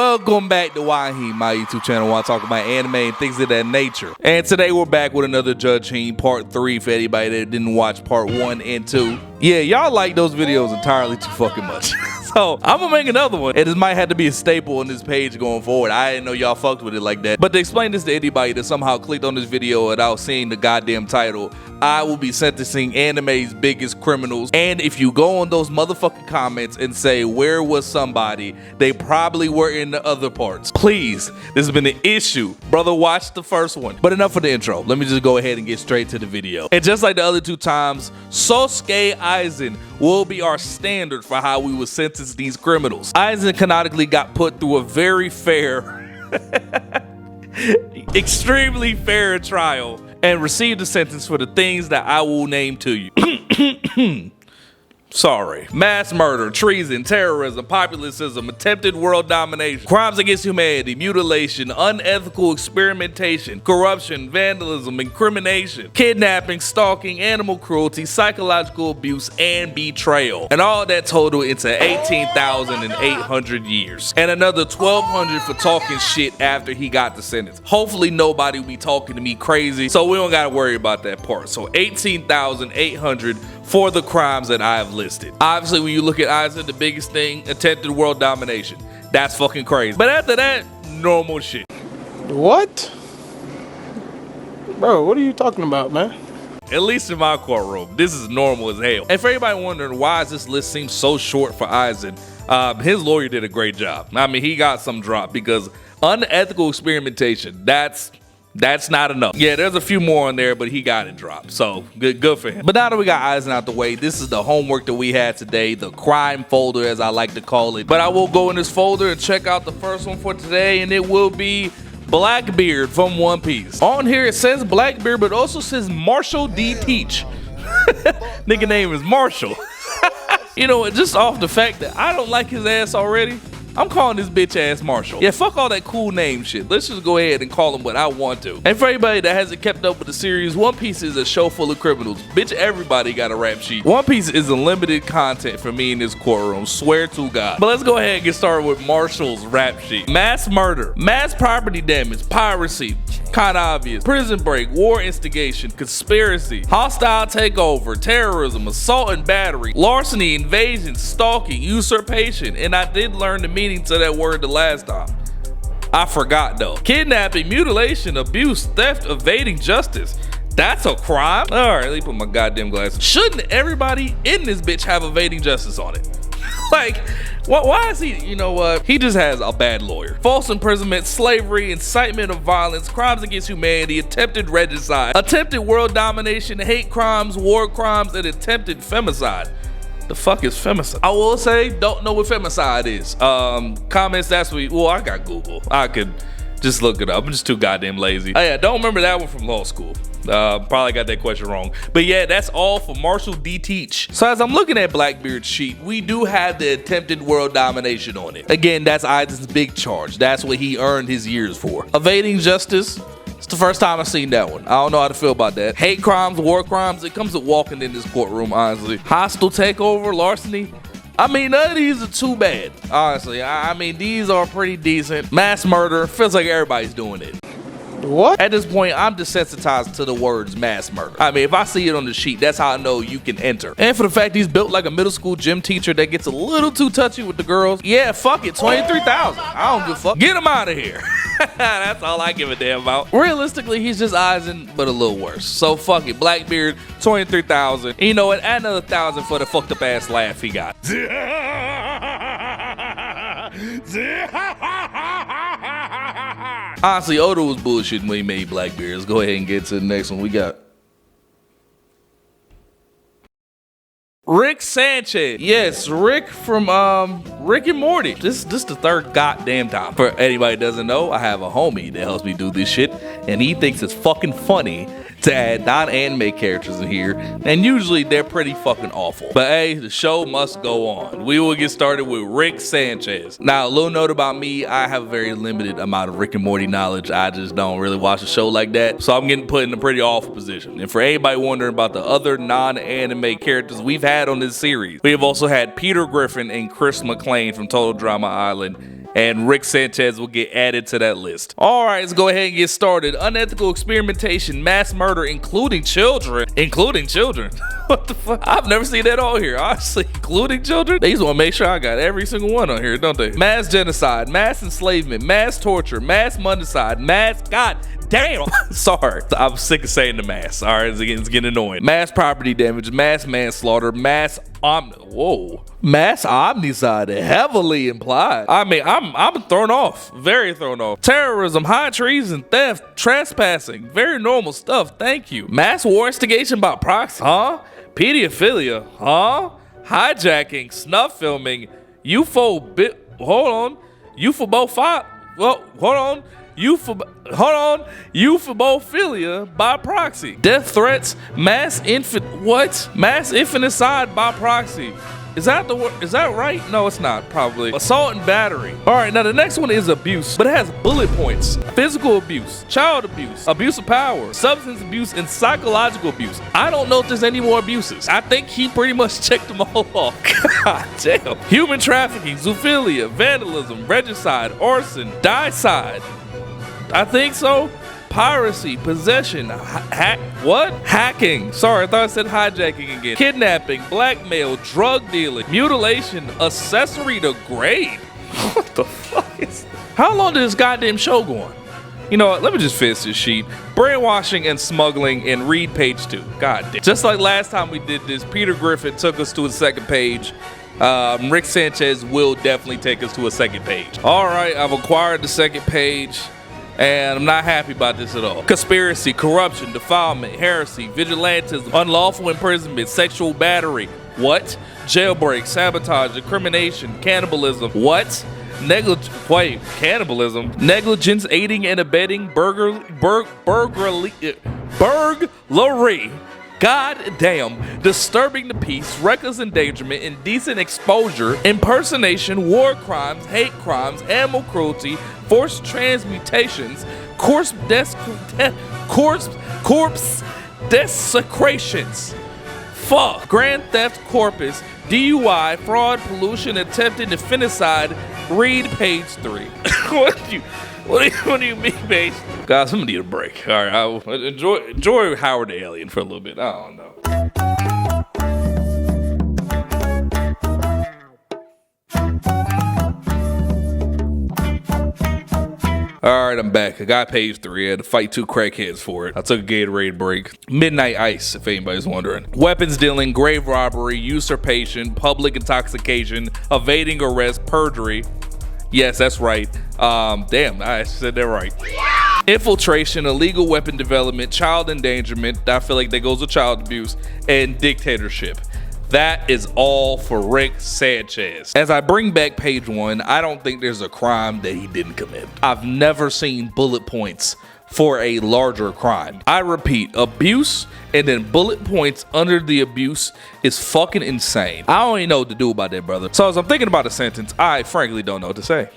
Welcome back to Heem, my YouTube channel where I talk about anime and things of that nature. And today we're back with another Judge Heem part 3 for anybody that didn't watch part 1 and 2. Yeah, y'all like those videos entirely too fucking much. So I'm gonna make another one, and this might have to be a staple on this page going forward. I didn't know y'all fucked with it like that. But to explain this to anybody that somehow clicked on this video without seeing the goddamn title, I will be sentencing anime's biggest criminals. And if you go on those motherfucking comments and say, where was somebody, they probably were in the other parts. Please, this has been an issue. Brother, watch the first one. But enough of the intro. Let me just go ahead and get straight to the video. And just like the other 2 times, Sosuke Aizen will be our standard for how we will sentence these criminals. Aizen canonically got put through a very fair, extremely fair trial and received a sentence for the things that I will name to you. Sorry. Mass murder, treason, terrorism, populism, attempted world domination, crimes against humanity, mutilation, unethical experimentation, corruption, vandalism, incrimination, kidnapping, stalking, animal cruelty, psychological abuse, and betrayal. And all that total into 18,800 years. And another 1,200 for talking shit after he got the sentence. Hopefully nobody will be talking to me crazy, so we don't gotta worry about that part. So 18,800 for the crimes that I have listed. Obviously, when you look at Aizen, the biggest thing, attempted world domination. That's fucking crazy. But after that, normal shit. What? Bro, what are you talking about, man? At least in my courtroom, this is normal as hell. And for everybody wondering why this list seems so short for Aizen, his lawyer did a great job. I mean, he got some drop because unethical experimentation, that's not enough. Yeah, there's a few more on there, but he got it dropped. So good for him. But now that we got Aizen out the way, this is the homework that we had today, the crime folder as I like to call it. But I will go in this folder and check out the first one for today, and it will be Blackbeard from One Piece. On here it says Blackbeard, but also says Marshall D. Teach. Nigga name is Marshall. You know, just off the fact that I don't like his ass already, I'm calling this bitch ass Marshall. Yeah, fuck all that cool name shit. Let's just go ahead and call him what I want to. And for anybody that hasn't kept up with the series, One Piece is a show full of criminals. Bitch, everybody got a rap sheet. One Piece is unlimited content for me in this courtroom, swear to God. But let's go ahead and get started with Marshall's rap sheet. Mass murder, mass property damage, piracy, kinda obvious, prison break, war instigation, conspiracy, hostile takeover, terrorism, assault and battery, larceny, invasion, stalking, usurpation, and I did learn the meaning to that word the last time. I forgot though. Kidnapping, mutilation, abuse, theft, evading justice. That's a crime? Alright, let me put my goddamn glasses. Shouldn't everybody in this bitch have evading justice on it? Like, why is he, you know what? He just has a bad lawyer. False imprisonment, slavery, incitement of violence, crimes against humanity, attempted regicide, attempted world domination, hate crimes, war crimes, and attempted femicide. The fuck is femicide? I will say, don't know what femicide is. Comments, that's what, well, I got Google. I could just look it up. I'm just too goddamn lazy. Oh yeah, don't remember that one from law school. Probably got that question wrong. But yeah, that's all for Marshall D. Teach. So as I'm looking at Blackbeard's sheet, we do have the attempted world domination on it. Again, that's Aizen's big charge. That's what he earned his years for. Evading justice. It's the first time I've seen that one. I don't know how to feel about that. Hate crimes, war crimes, it comes with walking in this courtroom, honestly. Hostile takeover, larceny. I mean, none of these are too bad, honestly. I mean, these are pretty decent. Mass murder, feels like everybody's doing it. What? At this point, I'm desensitized to the words mass murder. I mean, if I see it on the sheet, that's how I know you can enter. And for the fact he's built like a middle school gym teacher that gets a little too touchy with the girls, yeah, fuck it, 23,000. I don't give a fuck. Get him out of here. That's all I give a damn about. Realistically, he's just Aizen, but a little worse. So fuck it, Blackbeard, 23,000. You know what? Add another 1,000 for the fucked up ass laugh he got. Honestly, Oda was bullshitting when he made Blackbeard. Let's go ahead and get to the next one we got. Rick Sanchez. Yes, Rick from Rick and Morty. This the third goddamn time. For anybody that doesn't know, I have a homie that helps me do this shit, and he thinks it's fucking funny to add non-anime characters in here, and usually they're pretty fucking awful. But hey, the show must go on. We will get started with Rick Sanchez. Now, a little note about me, I have a very limited amount of Rick and Morty knowledge. I just don't really watch a show like that, so I'm getting put in a pretty awful position. And for anybody wondering about the other non-anime characters we've had on this series, we have also had Peter Griffin and Chris McClane from Total Drama Island, and Rick Sanchez will get added to that list. All right, let's go ahead and get started. Unethical experimentation, mass murder, including children. Including children? What the fuck? I've never seen that on here, honestly. Including children? They just want to make sure I got every single one on here, don't they? Mass genocide, mass enslavement, mass torture, mass mundicide, mass... God damn! Sorry. I'm sick of saying the mass. All right, it's getting annoying. Mass property damage, mass manslaughter, mass omnicide, heavily implied. I mean, I'm thrown off. Very thrown off. Terrorism, high treason, theft, trespassing. Very normal stuff. Thank you. Mass war instigation by proxy. Huh? Pedophilia. Huh? Hijacking, snuff filming, Euphobophobia by proxy. Death threats, mass infanticide by proxy. Is that right? No, it's not, probably. Assault and battery. All right, now the next one is abuse, but it has bullet points. Physical abuse, child abuse, abuse of power, substance abuse, and psychological abuse. I don't know if there's any more abuses. I think he pretty much checked them all off. God damn. Human trafficking, zoophilia, vandalism, regicide, arson, dicide. I think so. Piracy, possession, hacking. Sorry, I thought I said hijacking again. Kidnapping, blackmail, drug dealing, mutilation, accessory to grave. What the fuck is that? How long did this goddamn show go on? You know what? Let me just finish this sheet. Brainwashing and smuggling, and read page 2. God damn. Just like last time we did this, Peter Griffin took us to the second page. Rick Sanchez will definitely take us to a second page. All right, I've acquired the second page. And I'm not happy about this at all. Conspiracy, corruption, defilement, heresy, vigilantism, unlawful imprisonment, sexual battery. What? Jailbreak, sabotage, incrimination, cannibalism. What? Cannibalism. Negligence, aiding and abetting, burglary. God damn. Disturbing the peace, reckless endangerment, indecent exposure, impersonation, war crimes, hate crimes, animal cruelty, forced transmutations, corpse desecrations. Fuck. Grand theft corpus, DUI, fraud, pollution, attempted infanticide. Read page 3. What do you mean, page 3? Guys, I'm gonna need a break. All right, I'll enjoy Howard the Alien for a little bit. I don't know. All right, I'm back. I got page 3. I had to fight 2 crackheads for it. I took a Gatorade break. Midnight Ice, if anybody's wondering. Weapons dealing, grave robbery, usurpation, public intoxication, evading arrest, perjury. Yes, that's right. Damn, I said that right. Infiltration, illegal weapon development, child endangerment. I feel like that goes with child abuse, and dictatorship. That is all for Rick Sanchez. As I bring back page 1, I don't think there's a crime that he didn't commit. I've never seen bullet points for a larger crime. I repeat, abuse and then bullet points under the abuse is fucking insane. I don't even know what to do about that, brother. So as I'm thinking about a sentence, I frankly don't know what to say.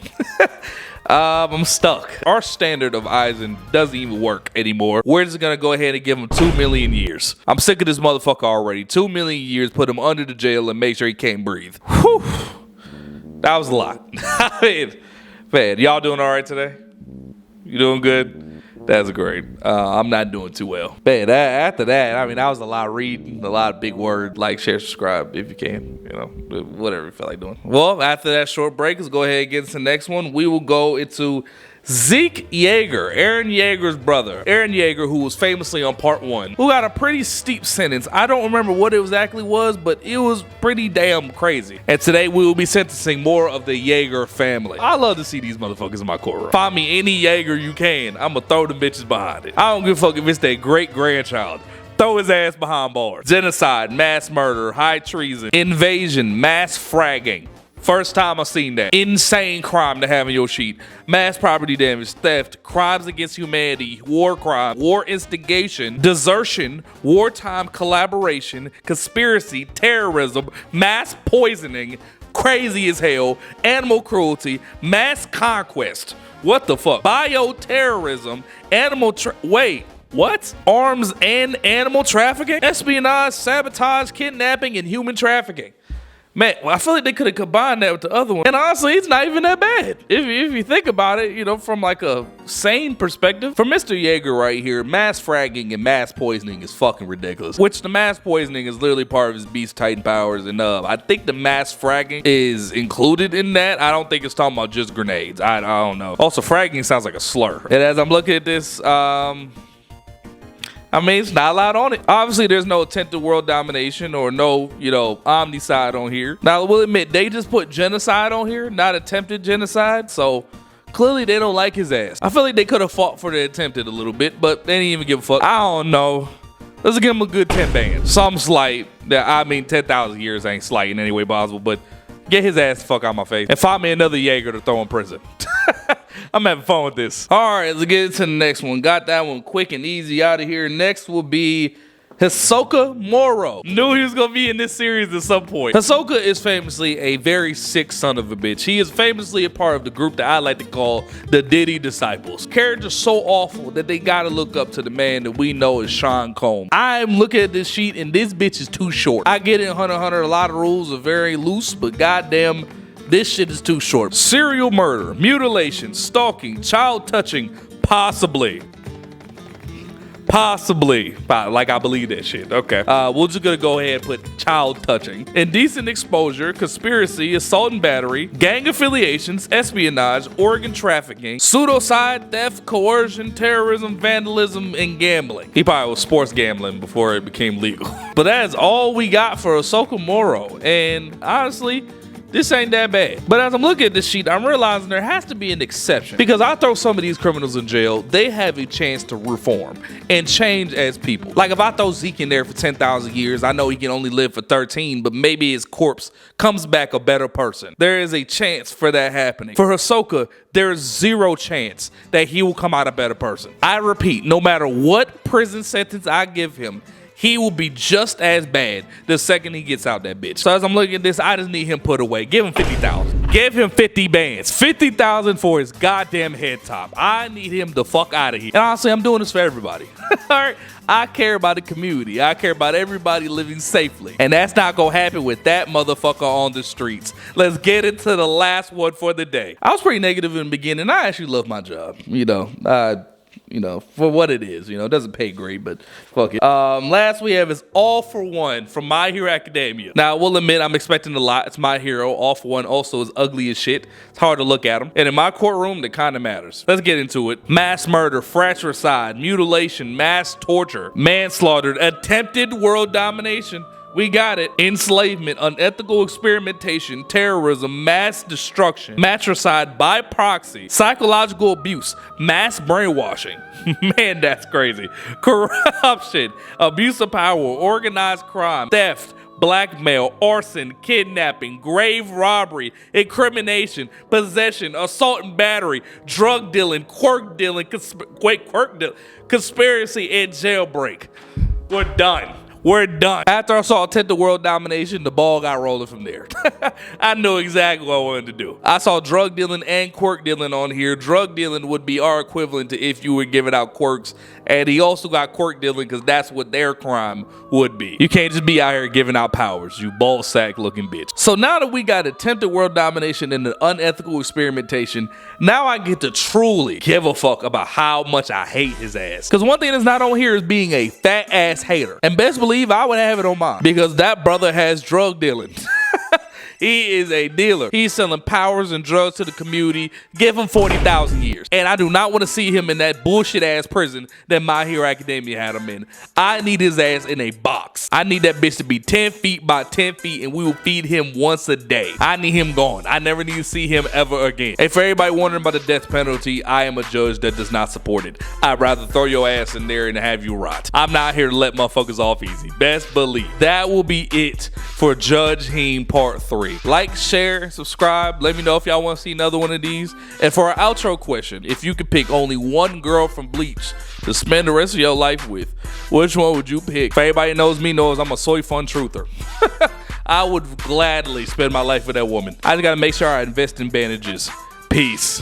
I'm stuck. Our standard of Aizen doesn't even work anymore. We're just gonna go ahead and give him 2 million years. I'm sick of this motherfucker already. 2 million years, put him under the jail and make sure he can't breathe. Whew. That was a lot. I mean, man, y'all doing all right today? You doing good? That's great. I'm not doing too well. Man, after that, I mean, that was a lot of reading, a lot of big words. Like, share, subscribe if you can. You know, whatever you feel like doing. Well, after that short break, let's go ahead and get into the next one. We will go into Zeke Jaeger, Eren Yeager's brother. Eren Yeager, who was famously on part 1, who got a pretty steep sentence. I don't remember what it exactly was, but it was pretty damn crazy. And today we will be sentencing more of the Jaeger family. I love to see these motherfuckers in my courtroom. Find me any Jaeger you can. I'ma throw them bitches behind it. I don't give a fuck if it's their great-grandchild. Throw his ass behind bars. Genocide, mass murder, high treason, invasion, mass fragging. First time I've seen that. Insane crime to have in your sheet. Mass property damage, theft, crimes against humanity, war crime, war instigation, desertion, wartime collaboration, conspiracy, terrorism, mass poisoning, crazy as hell, animal cruelty, mass conquest. What the fuck? Bioterrorism, wait. What? Arms and animal trafficking? Espionage, sabotage, kidnapping, and human trafficking. Man, I feel like they could have combined that with the other one. And honestly, it's not even that bad. If you think about it, you know, from like a sane perspective. For Mr. Jaeger right here, mass fragging and mass poisoning is fucking ridiculous. Which the mass poisoning is literally part of his Beast Titan powers. And I think the mass fragging is included in that. I don't think it's talking about just grenades. I don't know. Also, fragging sounds like a slur. And as I'm looking at this, I mean, it's not a lot on it. Obviously, there's no attempted world domination or no, you know, omnicide on here. Now, we'll admit, they just put genocide on here, not attempted genocide. So, clearly, they don't like his ass. I feel like they could have fought for the attempted a little bit, but they didn't even give a fuck. I don't know. Let's give him a good 10 bands. Some slight. That I mean, 10,000 years ain't slight in any way possible, but get his ass the fuck out my face and find me another Jaeger to throw in prison. I'm having fun with this. All right, let's get into the next one. Got that one quick and easy out of here. Next will be Hisoka Morow. Knew he was gonna be in this series at some point. Hisoka is famously a very sick son of a bitch. He is famously a part of the group that I like to call the Diddy Disciples. Characters so awful that they gotta look up to the man that we know as Sean Combs. I'm looking at this sheet and this bitch is too short. I get in Hunter x Hunter, a lot of rules are very loose, but goddamn, this shit is too short. Serial murder, mutilation, stalking, child touching, possibly. Like I believe that shit. Okay. We're just gonna go ahead and put child touching. Indecent exposure, conspiracy, assault and battery, gang affiliations, espionage, organ trafficking, pseudocide, theft, coercion, terrorism, vandalism, and gambling. He probably was sports gambling before it became legal. But that is all we got for Hisoka Morow. And honestly, this ain't that bad. But as I'm looking at this sheet, I'm realizing there has to be an exception. Because I throw some of these criminals in jail, they have a chance to reform and change as people. Like if I throw Zeke in there for 10,000 years, I know he can only live for 13, but maybe his corpse comes back a better person. There is a chance for that happening. For Hisoka, there is zero chance that he will come out a better person. I repeat, no matter what prison sentence I give him, he will be just as bad the second he gets out that bitch. So as I'm looking at this, I just need him put away. Give him 50,000. Give him 50 bands. 50,000 for his goddamn head top. I need him the fuck out of here. And honestly, I'm doing this for everybody. All right? I care about the community. I care about everybody living safely. And that's not gonna happen with that motherfucker on the streets. Let's get into the last one for the day. I was pretty negative in the beginning. I actually love my job. You know, for what it is, you know, it doesn't pay great, but fuck it. Last we have is All for One from My Hero Academia. Now, I will admit, I'm expecting a lot. It's my hero. All for One also is ugly as shit. It's hard to look at him. And in my courtroom, that kind of matters. Let's get into it. Mass murder, fratricide, mutilation, mass torture, manslaughter, attempted world domination. We got it. Enslavement, unethical experimentation, terrorism, mass destruction, matricide by proxy, psychological abuse, mass brainwashing. Man, that's crazy. Corruption, abuse of power, organized crime, theft, blackmail, arson, kidnapping, grave robbery, incrimination, possession, assault and battery, drug dealing, conspiracy, and jailbreak. We're done. We're done. After I saw attempted world domination, the ball got rolling from there. I knew exactly what I wanted to do. I saw drug dealing and quirk dealing on here. Drug dealing would be our equivalent to if you were giving out quirks. And he also got quirk dealing because that's what their crime would be. You can't just be out here giving out powers, you ball sack looking bitch. So now that we got attempted world domination and the unethical experimentation, now I get to truly give a fuck about how much I hate his ass. Because one thing that's not on here is being a fat ass hater. And best believe I would have it on mine because that brother has drug dealing. He is a dealer. He's selling powers and drugs to the community. Give him 40,000 years. And I do not want to see him in that bullshit ass prison that My Hero Academia had him in. I need his ass in a box. I need that bitch to be 10 feet by 10 feet and we will feed him once a day. I need him gone. I never need to see him ever again. And for everybody wondering about the death penalty, I am a judge that does not support it. I'd rather throw your ass in there and have you rot. I'm not here to let motherfuckers off easy. Best believe. That will be it for Judge Heem Part 3. Like, share, subscribe. Let me know if y'all want to see another one of these. And for our outro question, if you could pick only one girl from Bleach to spend the rest of your life with, which one would you pick? If everybody knows me knows I'm a soy fun truther. I would gladly spend my life with that woman. I just gotta make sure I invest in bandages. Peace.